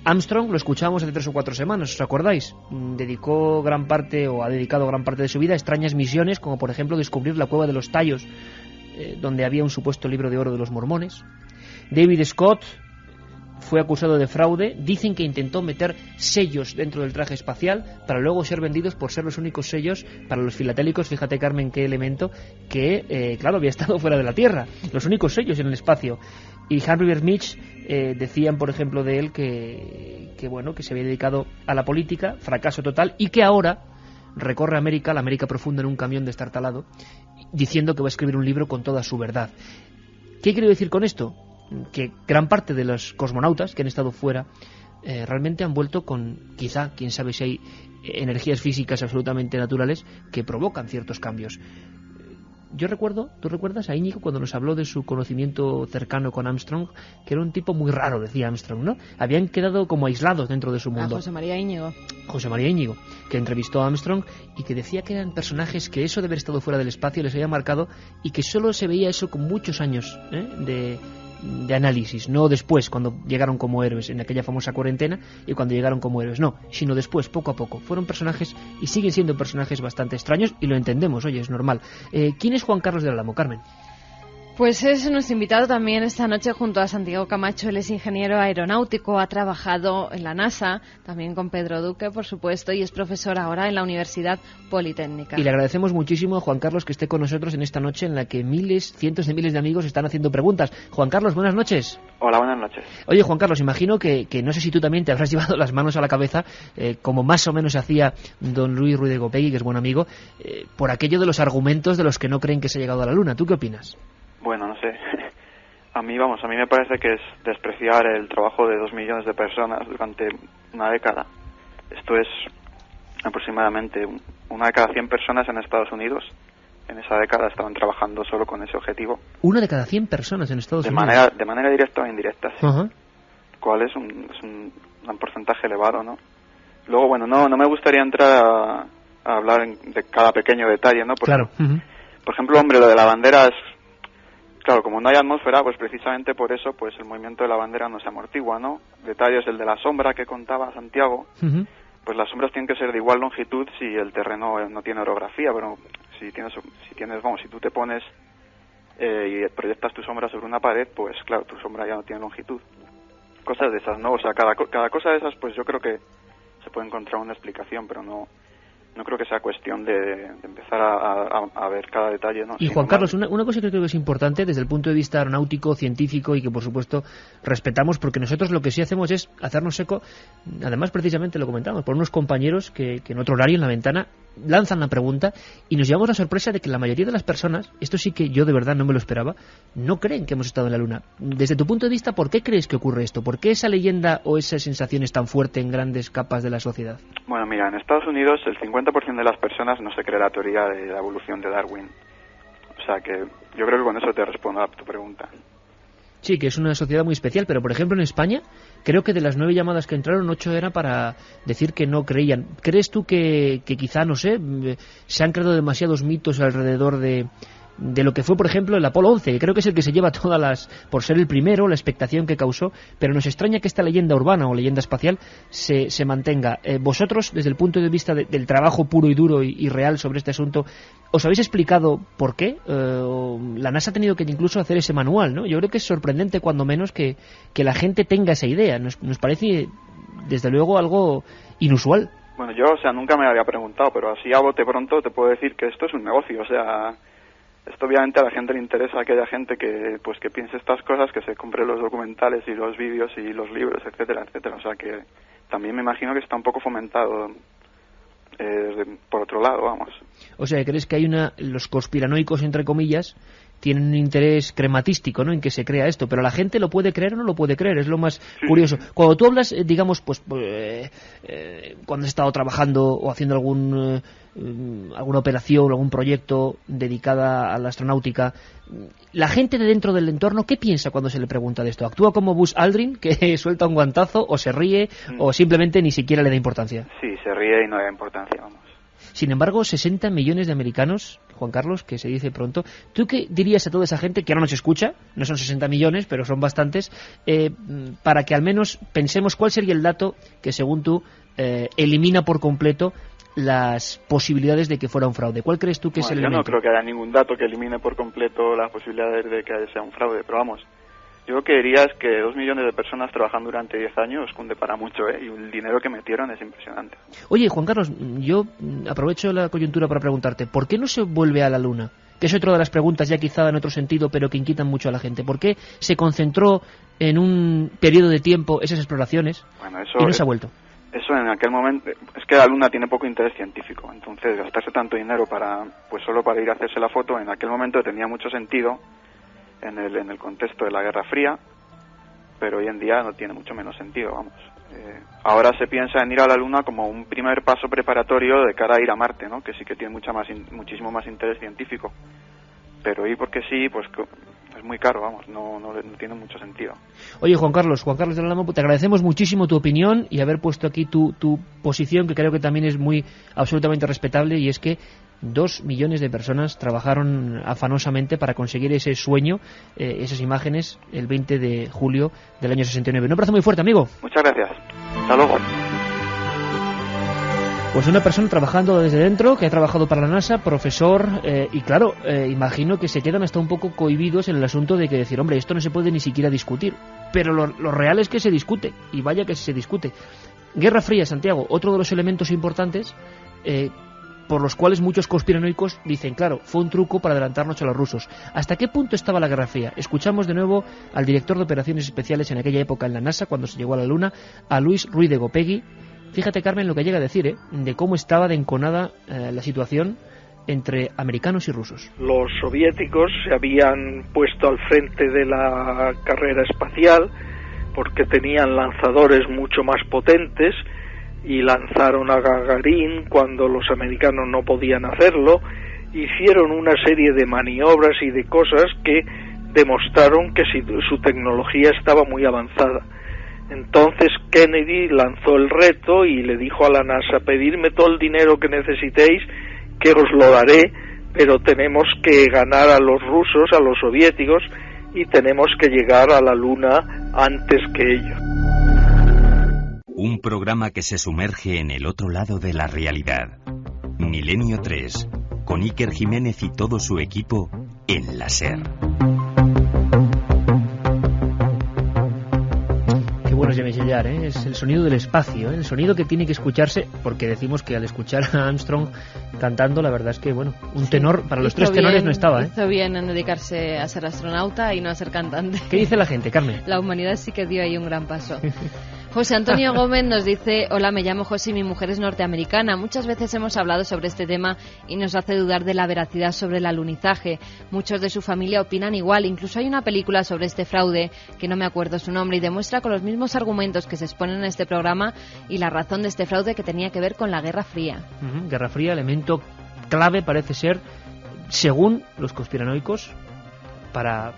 Armstrong lo escuchamos hace 3 o 4 semanas, ¿os acordáis? Ha dedicado gran parte de su vida a extrañas misiones, como por ejemplo descubrir la cueva de los Tallos, donde había un supuesto libro de oro de los mormones. David Scott fue acusado de fraude. Dicen que intentó meter sellos dentro del traje espacial para luego ser vendidos por ser los únicos sellos para los filatélicos. Fíjate, Carmen, qué elemento, que claro, había estado fuera de la Tierra, los únicos sellos en el espacio. Y Harvey Bermich, decían por ejemplo de él que se había dedicado a la política, fracaso total, y que ahora recorre América, la América profunda, en un camión destartalado, diciendo que va a escribir un libro con toda su verdad. ¿Qué quiero decir con esto? Que gran parte de los cosmonautas que han estado fuera realmente han vuelto con, quizá, quién sabe si hay energías físicas absolutamente naturales que provocan ciertos cambios. Yo recuerdo, ¿tú recuerdas a Íñigo cuando nos habló de su conocimiento cercano con Armstrong? Que era un tipo muy raro, decía Armstrong, ¿no? Habían quedado como aislados dentro de su mundo. José María Íñigo, que entrevistó a Armstrong y que decía que eran personajes que eso de haber estado fuera del espacio les había marcado y que solo se veía eso con muchos años de análisis, no después, cuando llegaron como héroes en aquella famosa cuarentena y cuando llegaron como héroes, no, sino después, poco a poco. Fueron personajes y siguen siendo personajes bastante extraños y lo entendemos, oye, es normal. ¿Quién es Juan Carlos del Álamo, Carmen? Pues es nuestro invitado también esta noche junto a Santiago Camacho. Él es ingeniero aeronáutico, ha trabajado en la NASA, también con Pedro Duque, por supuesto, y es profesor ahora en la Universidad Politécnica. Y le agradecemos muchísimo a Juan Carlos que esté con nosotros en esta noche en la que cientos de miles de amigos están haciendo preguntas. Juan Carlos, buenas noches. Hola, buenas noches. Oye, Juan Carlos, imagino que no sé si tú también te habrás llevado las manos a la cabeza, como más o menos hacía don Luis Ruiz de Gopegui, que es buen amigo, por aquello de los argumentos de los que no creen que se ha llegado a la Luna. ¿Tú qué opinas? Bueno, no sé. A mí me parece que es despreciar el trabajo de 2 millones de personas durante una década. Esto es aproximadamente una de cada 100 personas en Estados Unidos. En esa década estaban trabajando solo con ese objetivo. ¿Una de cada 100 personas en Estados Unidos? De manera directa o indirecta, sí. Uh-huh. Cual es un porcentaje elevado, ¿no? Luego, bueno, no me gustaría entrar a hablar de cada pequeño detalle, ¿no? Porque, claro. Uh-huh. Por ejemplo, hombre, lo de la bandera es... Claro, como no hay atmósfera, pues precisamente por eso pues el movimiento de la bandera no se amortigua, ¿no? Detalles, el de la sombra que contaba Santiago, uh-huh. Pues las sombras tienen que ser de igual longitud si el terreno no tiene orografía, pero si tú te pones y proyectas tu sombra sobre una pared, pues claro, tu sombra ya no tiene longitud. Cosas de esas, ¿no? O sea, cada cosa de esas, pues yo creo que se puede encontrar una explicación, pero no creo que sea cuestión de empezar a ver cada detalle, ¿no? Y Juan Carlos, una cosa que creo que es importante desde el punto de vista aeronáutico, científico, y que por supuesto respetamos, porque nosotros lo que sí hacemos es hacernos eco, además precisamente lo comentamos, por unos compañeros que en otro horario en la ventana lanzan la pregunta y nos llevamos la sorpresa de que la mayoría de las personas, esto sí que yo de verdad no me lo esperaba, no creen que hemos estado en la Luna. Desde tu punto de vista, ¿por qué crees que ocurre esto? ¿Por qué esa leyenda o esa sensación es tan fuerte en grandes capas de la sociedad? Bueno, mira, en Estados Unidos el 50% de las personas no se cree la teoría de la evolución de Darwin. O sea que yo creo que con eso te respondo a tu pregunta. Sí, que es una sociedad muy especial, pero por ejemplo en España, creo que de las 9 llamadas que entraron, 8 era para decir que no creían. ¿Crees tú que quizá, no sé, se han creado demasiados mitos alrededor de de lo que fue, por ejemplo, el Apolo 11, que creo que es el que se lleva todas las... por ser el primero, la expectación que causó, pero nos extraña que esta leyenda urbana o leyenda espacial se mantenga. Vosotros, desde el punto de vista del trabajo puro y duro y real sobre este asunto, ¿os habéis explicado por qué? La NASA ha tenido que incluso hacer ese manual, ¿no? Yo creo que es sorprendente, cuando menos, que la gente tenga esa idea. Nos parece, desde luego, algo inusual. Bueno, yo, nunca me había preguntado, pero así a bote pronto te puedo decir que esto es un negocio, esto obviamente a la gente le interesa, que haya gente que piense estas cosas, que se compre los documentales y los vídeos y los libros, etcétera, etcétera. O sea que también me imagino que está un poco fomentado por otro lado, vamos. O sea, ¿crees que los conspiranoicos, entre comillas, tienen un interés crematístico, ¿no?, en que se crea esto? Pero la gente lo puede creer o no lo puede creer, es lo más curioso. Cuando tú hablas, digamos, cuando has estado trabajando o haciendo alguna operación, algún proyecto dedicada a la astronáutica, la gente de dentro del entorno, ¿qué piensa cuando se le pregunta de esto? ¿Actúa como Buzz Aldrin, que suelta un guantazo, o se ríe, o simplemente ni siquiera le da importancia? Sí, se ríe y no le da importancia, vamos. Sin embargo, 60 millones de americanos, Juan Carlos, que se dice pronto. ¿Tú qué dirías a toda esa gente que ahora nos escucha? No son 60 millones, pero son bastantes, para que al menos pensemos cuál sería el dato que, según tú, elimina por completo las posibilidades de que fuera un fraude? ¿Cuál crees tú que es el elemento? Yo no creo que haya ningún dato que elimine por completo las posibilidades de que sea un fraude, pero vamos, yo lo que diría es que 2 millones de personas trabajan durante 10 años cunde para mucho, y el dinero que metieron es impresionante. Oye, Juan Carlos, yo aprovecho la coyuntura para preguntarte, ¿por qué no se vuelve a la Luna? Que es otra de las preguntas, ya quizá en otro sentido, pero que inquietan mucho a la gente. ¿Por qué se concentró en un periodo de tiempo esas exploraciones y no se ha vuelto? Eso en aquel momento, es que la Luna tiene poco interés científico, entonces gastarse tanto dinero solo para ir a hacerse la foto, en aquel momento tenía mucho sentido en el contexto de la Guerra Fría, pero hoy en día no tiene mucho menos sentido, vamos. Ahora se piensa en ir a la Luna como un primer paso preparatorio de cara a ir a Marte, ¿no?, que sí que tiene muchísimo más interés científico, pero ir porque sí, pues es muy caro, vamos, no tiene mucho sentido. Oye, Juan Carlos del Álamo, te agradecemos muchísimo tu opinión y haber puesto aquí tu posición, que creo que también es absolutamente respetable, y es que 2 millones de personas trabajaron afanosamente para conseguir ese sueño, esas imágenes, el 20 de julio del año 69. Un abrazo muy fuerte, amigo. Muchas gracias. Hasta luego. Pues una persona trabajando desde dentro, que ha trabajado para la NASA, profesor, y claro, imagino que se quedan hasta un poco cohibidos en el asunto de que decir, hombre, esto no se puede ni siquiera discutir. Pero lo real es que se discute, y vaya que se discute. Guerra Fría, Santiago, otro de los elementos importantes por los cuales muchos conspiranoicos dicen, claro, fue un truco para adelantarnos a los rusos. ¿Hasta qué punto estaba la Guerra Fría? Escuchamos de nuevo al director de operaciones especiales en aquella época en la NASA, cuando se llegó a la Luna, a Luis Ruiz de Gopegui. Fíjate, Carmen, lo que llega a decir, de cómo estaba de enconada la situación entre americanos y rusos. Los soviéticos se habían puesto al frente de la carrera espacial porque tenían lanzadores mucho más potentes y lanzaron a Gagarin cuando los americanos no podían hacerlo. Hicieron una serie de maniobras y de cosas que demostraron que su tecnología estaba muy avanzada. Entonces Kennedy lanzó el reto y le dijo a la NASA, pedidme todo el dinero que necesitéis, que os lo daré, pero tenemos que ganar a los rusos, a los soviéticos, y tenemos que llegar a la Luna antes que ellos. Un programa que se sumerge en el otro lado de la realidad. Milenio 3, con Iker Jiménez y todo su equipo en la SER. Qué bueno es James Hilliard, es el sonido del espacio, el sonido que tiene que escucharse, porque decimos que al escuchar a Armstrong cantando, la verdad es que, bueno, un tenor, para los tres tenores no estaba. Hizo bien en dedicarse a ser astronauta y no a ser cantante. ¿Qué dice la gente, Carmen? La humanidad sí que dio ahí un gran paso. José Antonio Gómez nos dice, hola, me llamo José y mi mujer es norteamericana. Muchas veces hemos hablado sobre este tema y nos hace dudar de la veracidad sobre el alunizaje. Muchos de su familia opinan igual. Incluso hay una película sobre este fraude, que no me acuerdo su nombre, y demuestra con los mismos argumentos que se exponen en este programa y la razón de este fraude, que tenía que ver con la Guerra Fría. Guerra Fría, elemento clave parece ser, según los conspiranoicos, para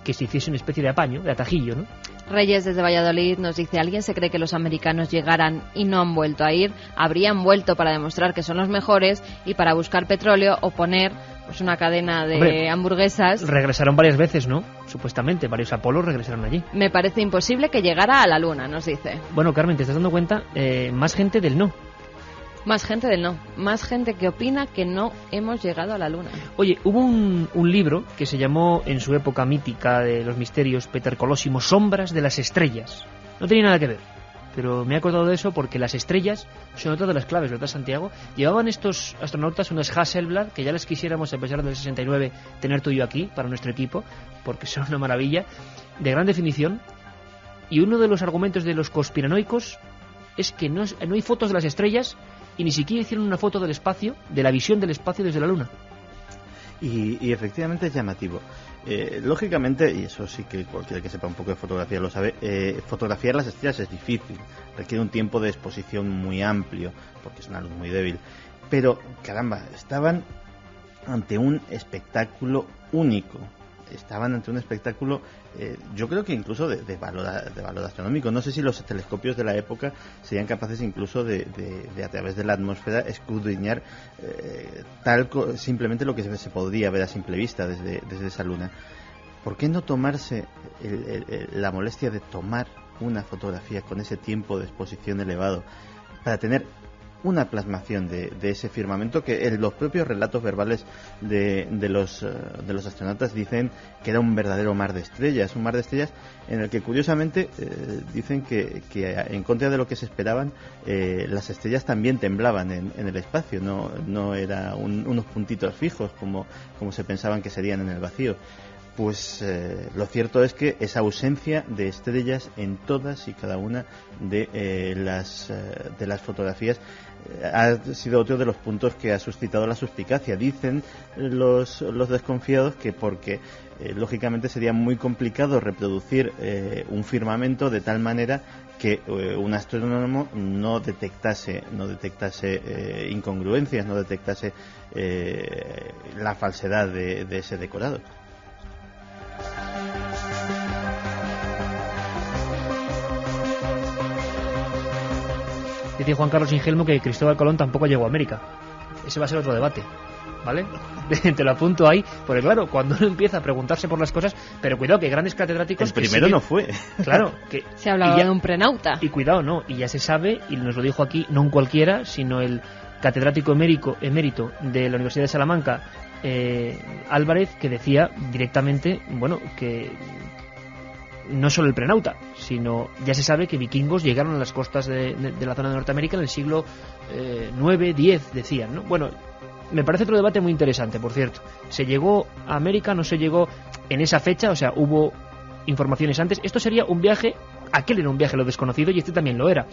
que se hiciese una especie de apaño, de atajillo, ¿no? Reyes desde Valladolid nos dice, ¿alguien se cree que los americanos llegaran y no han vuelto a ir? Habrían vuelto para demostrar que son los mejores y para buscar petróleo o poner pues una cadena de hamburguesas. Regresaron varias veces, ¿no? Supuestamente, varios Apolos regresaron allí. Me parece imposible que llegara a la Luna, nos dice. Bueno, Carmen, ¿te estás dando cuenta? Más gente del no. Más gente del no. Más gente que opina que no hemos llegado a la Luna. Oye, hubo un libro que se llamó, en su época mítica de los misterios petercolósimos, Sombras de las estrellas. No tenía nada que ver, pero me he acordado de eso porque las estrellas son otra de las claves, ¿verdad, Santiago? Llevaban estos astronautas unos Hasselblad, que ya les quisiéramos, a pesar del 69, tener tú y yo aquí, para nuestro equipo, porque son una maravilla, de gran definición. Y uno de los argumentos de los conspiranoicos es que no hay fotos de las estrellas y ni siquiera hicieron una foto del espacio, de la visión del espacio desde la Luna. Y efectivamente es llamativo. Lógicamente, y eso sí que cualquiera que sepa un poco de fotografía lo sabe, fotografiar las estrellas es difícil, requiere un tiempo de exposición muy amplio, porque es una luz muy débil. Pero, caramba, estaban ante un espectáculo único. Estaban ante un espectáculo, yo creo que incluso de valor astronómico. No sé si los telescopios de la época serían capaces incluso de a través de la atmósfera escudriñar simplemente lo que se podría ver a simple vista desde esa luna. ¿Por qué no tomarse la molestia de tomar una fotografía con ese tiempo de exposición elevado para tener una plasmación de ese firmamento que en los propios relatos verbales de los astronautas dicen que era un verdadero mar de estrellas, un mar de estrellas en el que curiosamente dicen que en contra de lo que se esperaban, las estrellas también temblaban en el espacio, no era unos puntitos fijos como se pensaban que serían en el vacío. Pues lo cierto es que esa ausencia de estrellas en todas y cada una de las fotografías ha sido otro de los puntos que ha suscitado la suspicacia. Dicen los desconfiados que porque lógicamente sería muy complicado reproducir un firmamento de tal manera que un astrónomo no detectase incongruencias, no detectase la falsedad de ese decorado. Dice Juan Carlos Ingelmo que Cristóbal Colón tampoco llegó a América. Ese va a ser otro debate, ¿vale? Te lo apunto ahí, porque claro, cuando uno empieza a preguntarse por las cosas, pero cuidado que grandes catedráticos... El primero no fue. Claro, que... Se hablaba de un prenauta. Y cuidado, no, y ya se sabe, y nos lo dijo aquí, no un cualquiera, sino el catedrático emérito de la Universidad de Salamanca, Álvarez, que decía directamente, bueno, que... no solo el prenauta, sino ya se sabe que vikingos llegaron a las costas de la zona de Norteamérica en el siglo IX, X, decían, ¿no? Bueno, me parece otro debate muy interesante, por cierto. ¿Se llegó a América? ¿No se llegó en esa fecha? O sea, ¿hubo informaciones antes? Esto sería un viaje, aquel era un viaje a lo desconocido y este también lo era.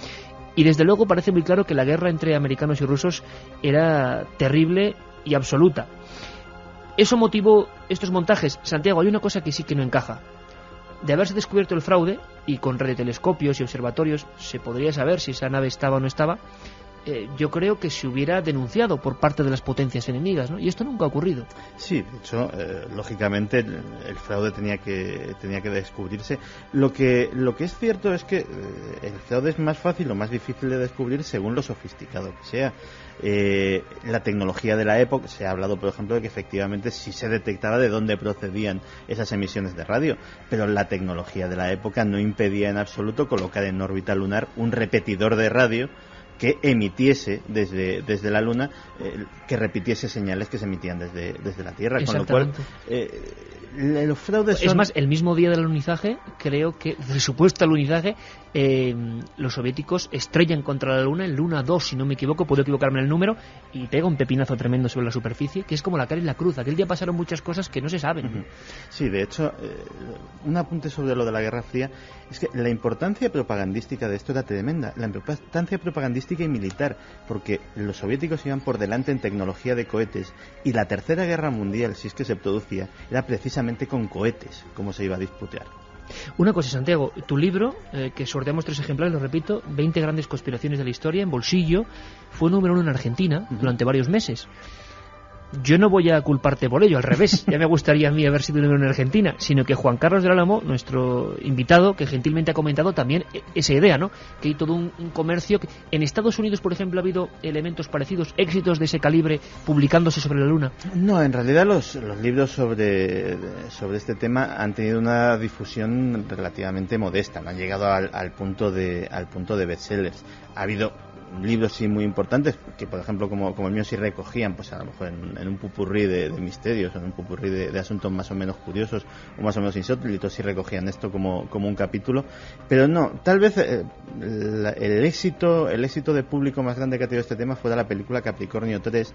Y desde luego parece muy claro que la guerra entre americanos y rusos era terrible y absoluta. Eso motivó estos montajes. Santiago, hay una cosa que sí que no encaja. De haberse descubierto el fraude, y con radiotelescopios y observatorios se podría saber si esa nave estaba o no estaba, yo creo que se hubiera denunciado por parte de las potencias enemigas, ¿no? Y esto nunca ha ocurrido. Sí, de hecho, lógicamente el fraude tenía que descubrirse. Lo que es cierto es que el fraude es más fácil o más difícil de descubrir según lo sofisticado que sea. La tecnología de la época, se ha hablado por ejemplo de que efectivamente sí se detectaba de dónde procedían esas emisiones de radio, pero la tecnología de la época no impedía en absoluto colocar en órbita lunar un repetidor de radio que emitiese desde la Luna, que repitiese señales que se emitían desde la Tierra, con lo cual los fraudes son... Es más, el mismo día del alunizaje, creo que del supuesto alunizaje, los soviéticos estrellan contra la Luna en Luna 2, si no me equivoco, puedo equivocarme en el número, y pega un pepinazo tremendo sobre la superficie, que es como la cara y la cruz. Aquel día pasaron muchas cosas que no se saben. Uh-huh. Sí, de hecho, un apunte sobre lo de la Guerra Fría, es que la importancia propagandística de esto era tremenda, la importancia propagandística y militar, porque los soviéticos iban por delante en tecnología de cohetes, y la Tercera Guerra Mundial, si es que se producía, era precisamente con cohetes como se iba a disputar. Una cosa, Santiago, tu libro, que sorteamos 3 ejemplares, lo repito, 20 grandes conspiraciones de la historia, en bolsillo, fue número 1 en Argentina durante varios meses. Yo no voy a culparte por ello, al revés, ya me gustaría a mí haber sido número en Argentina, sino que Juan Carlos del Álamo, nuestro invitado, que gentilmente ha comentado también esa idea, ¿no? Que hay todo un comercio. En Estados Unidos, por ejemplo, ha habido elementos parecidos, éxitos de ese calibre publicándose sobre la Luna. No, en realidad los libros sobre este tema han tenido una difusión relativamente modesta, no han llegado al punto de bestsellers. Ha habido libros sí muy importantes que, por ejemplo, como el mío, sí recogían, pues a lo mejor en un popurrí de misterios, en un popurrí de asuntos más o menos curiosos o más o menos insólitos, sí recogían esto como un capítulo, pero no, tal vez el éxito de público más grande que ha tenido este tema fuera la película Capricornio 3,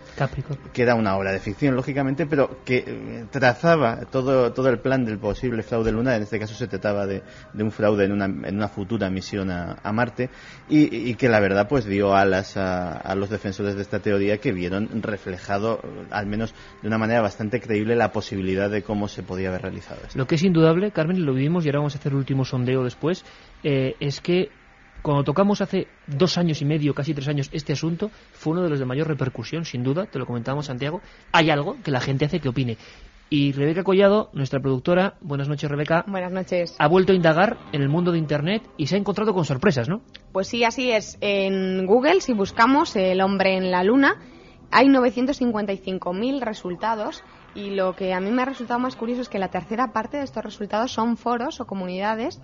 que era una obra de ficción, lógicamente, pero que trazaba todo el plan del posible fraude lunar. En este caso se trataba de un fraude en una futura misión a Marte, y que la verdad pues dio alas a los defensores de esta teoría, que vieron reflejado, al menos de una manera bastante creíble, la posibilidad de cómo se podía haber realizado esto. Lo que es indudable, Carmen, lo vivimos y ahora vamos a hacer el último sondeo después, es que cuando tocamos hace 2 años y medio, casi 3 años, este asunto, fue uno de los de mayor repercusión, sin duda, te lo comentábamos, Santiago. Hay algo que la gente hace que opine. Y Rebeca Collado, nuestra productora, buenas noches, Rebeca. Buenas noches. Ha vuelto a indagar en el mundo de Internet y se ha encontrado con sorpresas, ¿no? Pues sí, así es. En Google, si buscamos el hombre en la luna, hay 955.000 resultados, y lo que a mí me ha resultado más curioso es que la tercera parte de estos resultados son foros o comunidades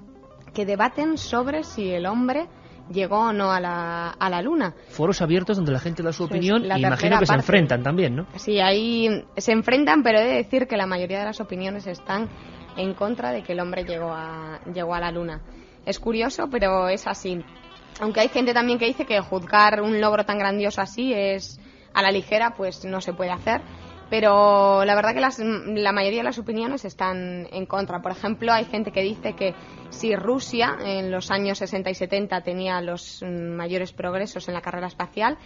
que debaten sobre si el hombre llegó o no a la Luna. Foros abiertos donde la gente da su opinión, y imagino que se enfrentan también, ¿no? Sí, ahí se enfrentan, pero he de decir que la mayoría de las opiniones están en contra de que el hombre llegó a la Luna. Es curioso, pero es así. Aunque hay gente también que dice que juzgar un logro tan grandioso así es a la ligera, pues no se puede hacer. Pero la verdad que la mayoría de las opiniones están en contra. Por ejemplo, hay gente que dice que si Rusia en los años 60 y 70 tenía los mayores progresos en la carrera espacial,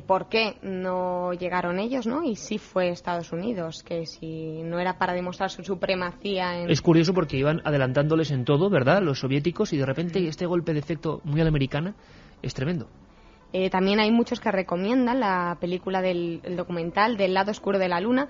¿por qué no llegaron ellos, no? Y sí fue Estados Unidos, que si no era para demostrar su supremacía en... Es curioso porque iban adelantándoles en todo, ¿verdad?, los soviéticos, y de repente este golpe de efecto muy a la americana es tremendo. También hay muchos que recomiendan la película el documental del lado oscuro de la Luna,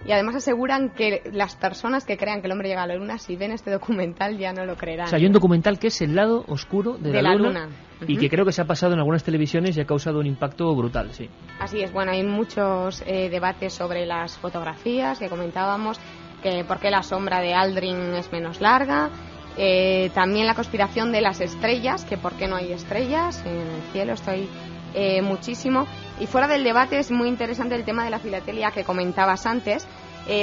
y además aseguran que las personas que crean que el hombre llega a la Luna, si ven este documental ya no lo creerán. O sea, hay un documental que es el lado oscuro de la Luna. Y que creo que se ha pasado en algunas televisiones y ha causado un impacto brutal, sí. Así es, bueno, hay muchos debates sobre las fotografías que comentábamos, que por qué la sombra de Aldrin es menos larga. También la conspiración de las estrellas, que por qué no hay estrellas en el cielo, estoy muchísimo. Y fuera del debate es muy interesante el tema de la filatelia que comentabas antes.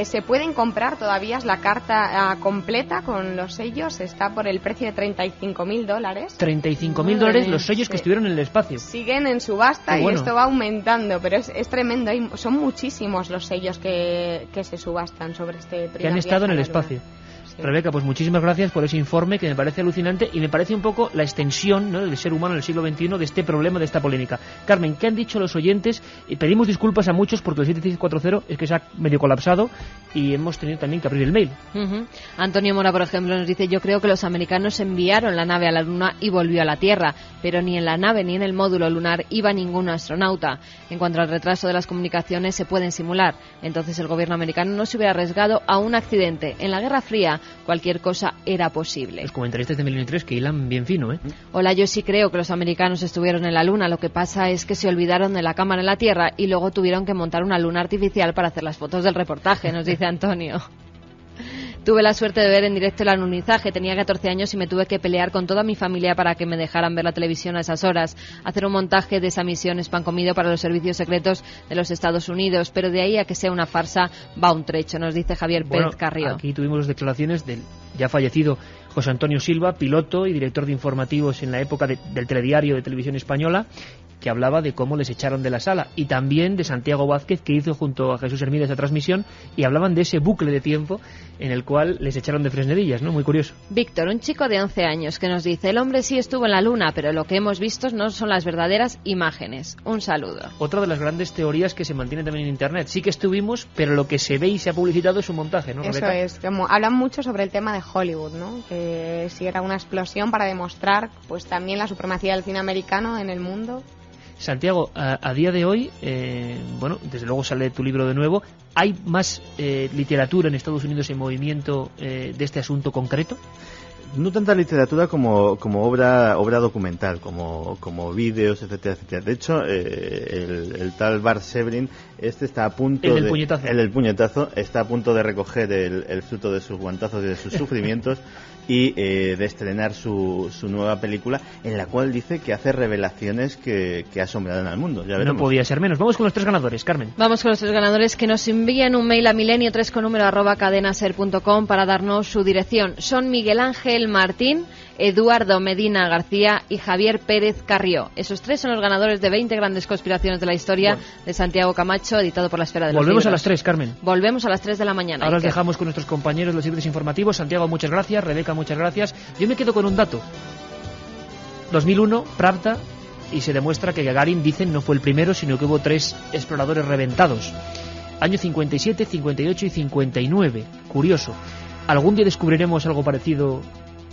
Se pueden comprar todavía la carta completa con los sellos, está por el precio de $35.000. $35.000 los sellos que estuvieron en el espacio. Siguen en subasta y esto va aumentando, pero es tremendo. Son muchísimos los sellos que se subastan sobre este primer que han estado en el espacio. Sí. Rebeca, pues muchísimas gracias por ese informe que me parece alucinante y me parece un poco la extensión, ¿no?, del ser humano en el siglo XXI, de este problema, de esta polémica. Carmen, ¿qué han dicho los oyentes? Pedimos disculpas a muchos porque el 7640 es que se ha medio colapsado y hemos tenido también que abrir el mail. Antonio Mora, por ejemplo, nos dice: yo creo que los americanos enviaron la nave a la Luna y volvió a la Tierra, pero ni en la nave ni en el módulo lunar iba ningún astronauta. En cuanto al retraso de las comunicaciones, se pueden simular. Entonces el gobierno americano no se hubiera arriesgado a un accidente. En la Guerra Fría cualquier cosa era posible. Los comentaristas de Milenio 3 que hilan bien fino, ¿eh? Hola, yo sí creo que los americanos estuvieron en la Luna. Lo que pasa es que se olvidaron de la cámara en la Tierra y luego tuvieron que montar una luna artificial para hacer las fotos del reportaje, nos dice Antonio. Tuve la suerte de ver en directo el alunizaje. Tenía 14 años y me tuve que pelear con toda mi familia para que me dejaran ver la televisión a esas horas. Hacer un montaje de esa misión es pan comido para los servicios secretos de los Estados Unidos, pero de ahí a que sea una farsa va un trecho, nos dice Javier Pérez Carrió. Aquí tuvimos las declaraciones del ya fallecido José Antonio Silva, piloto y director de informativos en la época del telediario de Televisión Española, que hablaba de cómo les echaron de la sala, y también de Santiago Vázquez, que hizo junto a Jesús Hermida esa transmisión, y hablaban de ese bucle de tiempo en el cual les echaron de Fresnedillas, ¿no? Muy curioso. Víctor, un chico de 11 años, que nos dice: el hombre sí estuvo en la Luna, pero lo que hemos visto no son las verdaderas imágenes. Un saludo. Otra de las grandes teorías que se mantiene también en Internet: sí que estuvimos, pero lo que se ve y se ha publicitado es un montaje, ¿no, Rebeca? Eso es, como hablan mucho sobre el tema de Hollywood, ¿no? Que si era una explosión para demostrar pues también la supremacía del cine americano en el mundo. Santiago, a día de hoy, bueno, desde luego sale tu libro de nuevo, ¿hay más literatura en Estados Unidos en movimiento de este asunto concreto? No tanta literatura como obra documental, como vídeos, etcétera, etcétera. De hecho, el tal Bart Severin está a punto el del puñetazo está a punto de recoger el fruto de sus guantazos y de sus sufrimientos y de estrenar su nueva película, en la cual dice que hace revelaciones que asombrarán al mundo. Ya veremos. No podía ser menos. Vamos con los 3 ganadores, Carmen. Vamos con los 3 ganadores, que nos envían un mail a milenio3@cadenaser.com para darnos su dirección. Son Miguel Ángel Martín, Eduardo Medina García y Javier Pérez Carrió. Esos 3 son los ganadores de 20 grandes conspiraciones de la historia de Santiago Camacho, editado por la Esfera de los Volvemos Libros. a las 3, Carmen. Volvemos a las 3 de la mañana. Ahora os dejamos con nuestros compañeros de los servicios informativos. Santiago, muchas gracias. Rebeca, muchas gracias. Yo me quedo con un dato. 2001, Pravda, y se demuestra que Gagarin, dicen, no fue el primero, sino que hubo 3 exploradores reventados. Año 57, 58 y 59. Curioso. ¿Algún día descubriremos algo parecido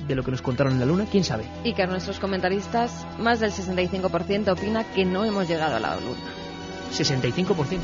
de lo que nos contaron en la Luna? ¿Quién sabe? Y que nuestros comentaristas, más del 65% opina que no hemos llegado a la Luna. 65%.